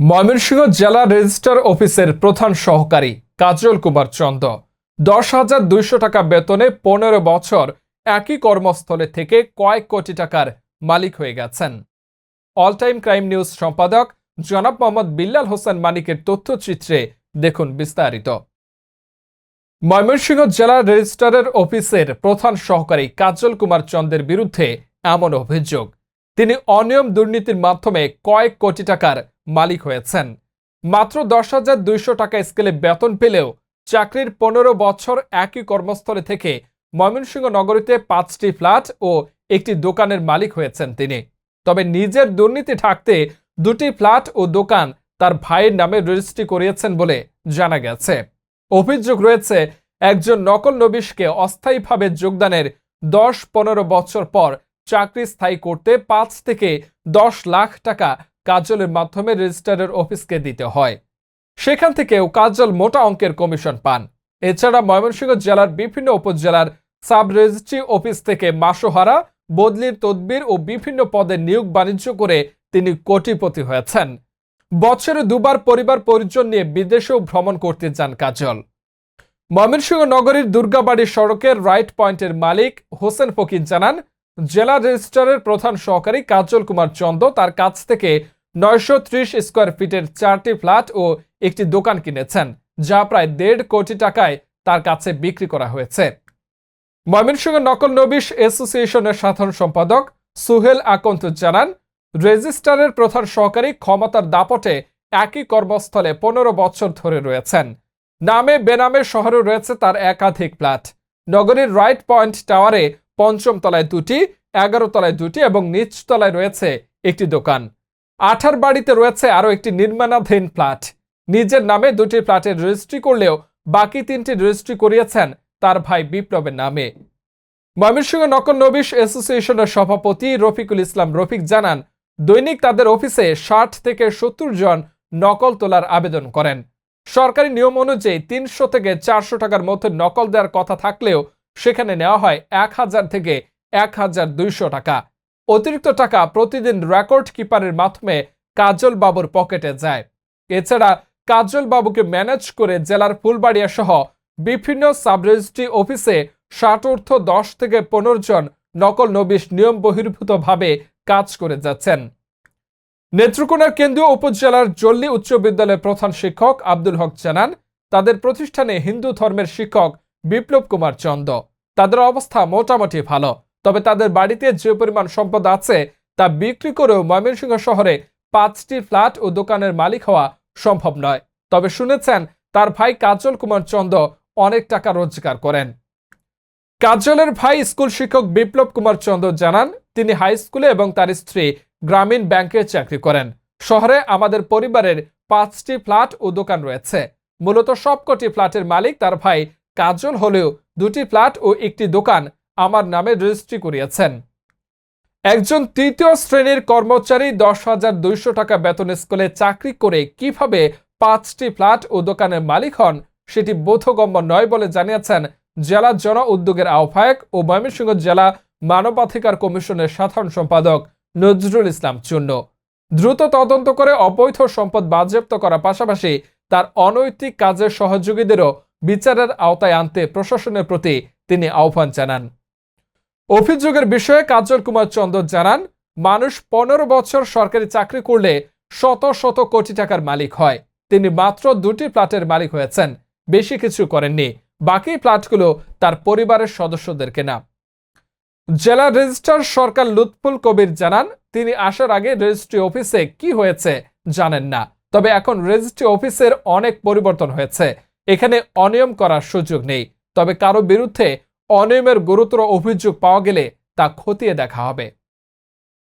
ময়মনসিংহ জেলা রেজিস্ট্রার অফিসের প্রধান সহকারী কাজল কুমার চন্দ 10,200 টাকা বেতনে 15 বছর একই কর্মস্থলে থেকে কয়েক কোটি টাকার মালিক হয়ে গেছেন। অল টাইম ক্রাইম নিউজ সম্পাদক জনাব মোহাম্মদ বিল্লাল হোসেন মানিকের তথ্যচিত্রে দেখুন বিস্তারিত। ময়মনসিংহ জেলা রেজিস্ট্রারের অফিসের প্রধান সহকারী কাজল কুমার চন্দের বিরুদ্ধে এমন অভিযোগ, তিনি অনিয়ম দুর্নীতির মাধ্যমে কয়েক কোটি টাকার মালিক হয়েছেন। মাত্র 10,200 টাকা স্কেলে বেতন পেলেও চাকরির 15 বছর একই কর্মস্থলে থেকে ময়মনসিংহ নগরীতে 5টি ফ্ল্যাট ও একটি দোকানের মালিক হয়েছেন তিনি। তবে নিজের দুর্নীতি ঢাকতে 2টি ফ্ল্যাট ও দোকান তার ভাইয়ের নামে রেজিস্ট্রি করিয়েছেন বলে জানা গেছে। অভিযোগ রয়েছে, একজন নকল নবিশকে অস্থায়ীভাবে যোগদানের 10-15 বছর পর চাকরি স্থায়ী করতে 5 থেকে 10 লাখ টাকা কাজলের মাধ্যমে রেজিস্ট্রারের অফিসকে দিতে হয়। সেখান থেকেও কাজল মোটা অঙ্কের কমিশন পান। এছাড়া ময়মনসিংহ জেলার বিভিন্ন উপজেলার সাব রেজিস্ট্রি অফিস থেকে মাসোহারা, বদলির তদবির ও বিভিন্ন পদে নিয়োগ বাণিজ্য করে তিনি কোটিপতি হয়েছেন। বছরে 2বার পরিবার পরিজন নিয়ে বিদেশেও ভ্রমণ করতে যান কাজল। ময়মনসিংহ নগরীর দুর্গাবাড়ি সড়কের রাইট পয়েন্টের মালিক হোসেন ফকির জানান, জেলা রেজিস্ট্রারের প্রধান সহকারী কাজল কুমার চন্দ তার কাছ থেকে 930 স্কোয়ার ফিটের 4টি ফ্ল্যাট ও একটি দোকান কিনেছেন, যা প্রায় 1.5 কোটি টাকায় তার কাছে বিক্রি করা হয়েছে। ময়মনসিংহ নকল নবিশ অ্যাসোসিয়েশনের সাধারণ সম্পাদক সুহেল আকন্ত জানান, রেজিস্ট্রারের প্রধান সহকারী ক্ষমতার দাপটে একই কর্মস্থলে 15 বছর ধরে রয়েছেন। নামে বেনামে শহরে রয়েছে তার একাধিক ফ্ল্যাট। নগরীর রাইট পয়েন্ট টাওয়ারে 5ম তলায় 2টি, 11 তলায় 2টি এবং নিচ তলায় রয়েছে একটি দোকান। 8 বাড়িতে রয়েছে আরও একটি নির্মাণাধীন ফ্ল্যাট। নিজের নামে 2টি ফ্ল্যাটের রেজিস্ট্রি করলেও বাকি 3টি রেজিস্ট্রি করিয়েছেন তার ভাই বিপ্লবের নামে। ময়মনসিংহ নকল নবিশ অ্যাসোসিয়েশনের সভাপতি রফিকুল ইসলাম রফিক জানান, দৈনিক তাদের অফিসে 60 থেকে 70 জন নকল তোলার আবেদন করেন। সরকারি নিয়ম অনুযায়ী 300 থেকে 400 টাকার মধ্যে নকল দেওয়ার কথা থাকলেও সেখানে নেওয়া হয় 1000 থেকে 1200 টাকা। অতিরিক্ত টাকা প্রতিদিন রেকর্ড কিপারের মাধ্যমে কাজল বাবুর পকেটে যায়। এছাড়া কাজল বাবুকে ম্যানেজ করে জেলার ফুলবাড়িয়া সহ বিভিন্ন সাব রেজিস্ট্রি অফিসে 10 থেকে 15 জন নকল নবিশ নিয়ম বহির্ভূতভাবে কাজ করে যাচ্ছেন। নেত্রকোনার কেন্দ্রীয় উপজেলার জল্লি উচ্চ বিদ্যালয়ের প্রধান শিক্ষক আব্দুল হক জানান, তাদের প্রতিষ্ঠানে হিন্দু ধর্মের শিক্ষক বিপ্লব কুমার চন্দ। তাদের অবস্থা মোটামুটি ভালো, তবে তাদের বাড়িতে যে পরিমাণ সম্পদ আছে তা বিক্রি করেও ময়মনসিংহ শহরে 5টি ফ্ল্যাট ও দোকানের মালিক হওয়া সম্ভব নয়। তবে শুনেছেন তার ভাই কাজল কুমার চন্দ অনেক টাকা রোজগার করেন। কাজলের ভাই স্কুল শিক্ষক বিপ্লব কুমার চন্দ জানান, তিনি হাই স্কুলে এবং তার স্ত্রী গ্রামীণ ব্যাংকে চাকরি করেন। শহরে আমাদের পরিবারের 5টি ফ্ল্যাট ও দোকান রয়েছে। মূলত সবকটি ফ্ল্যাটের মালিক তার ভাই কাজল হলেও 2টি ফ্ল্যাট ও একটি দোকান আমার নামে রেজিস্ট্রি করিয়েছেন। একজন 3য় শ্রেণীর কর্মচারী 10,200 টাকা বেতন স্কেলে চাকরি করে কিভাবে 5টি ফ্ল্যাট ও দোকানের মালিক হন সেটি বোধগম্য নয় বলে জানিয়েছেন জেলা জন উদ্যোগের আহ্বায়ক ও ময়মনসিংহ জেলা মানবাধিকার কমিশনের সাধারণ সম্পাদক নজরুল ইসলাম চূন্য। দ্রুত তদন্ত করে অবৈধ সম্পদ বাজেয়াপ্ত করার পাশাপাশি তার অনৈতিক কাজের সহযোগীদেরও বিচারের আওতায় আনতে প্রশাসনের প্রতি তিনি আহ্বান জানান। অভিযোগের বিষয়ে কাজল কুমার চন্দ জানান, মানুষ 15 বছর সরকারি চাকরি করলে শত শত কোটি টাকার মালিক হয়। তিনি মাত্র 2টি ফ্ল্যাটের মালিক হয়েছেন, বেশি কিছু করেননি। বাকি ফ্ল্যাটগুলো তার পরিবারের সদস্যদের কেনা। জেলা রেজিস্ট্রার সরকার লুৎফুল কবির জানান, তিনি আসার আগে রেজিস্ট্রি অফিসে কি হয়েছে জানেন না, তবে এখন রেজিস্ট্রি অফিসের অনেক পরিবর্তন হয়েছে। এখানে অনিয়ম করার সুযোগ নেই, তবে কারো বিরুদ্ধে অনিয়মের গুরুতর অভিযোগ পাওয়া গেলে তা খতিয়ে দেখা হবে।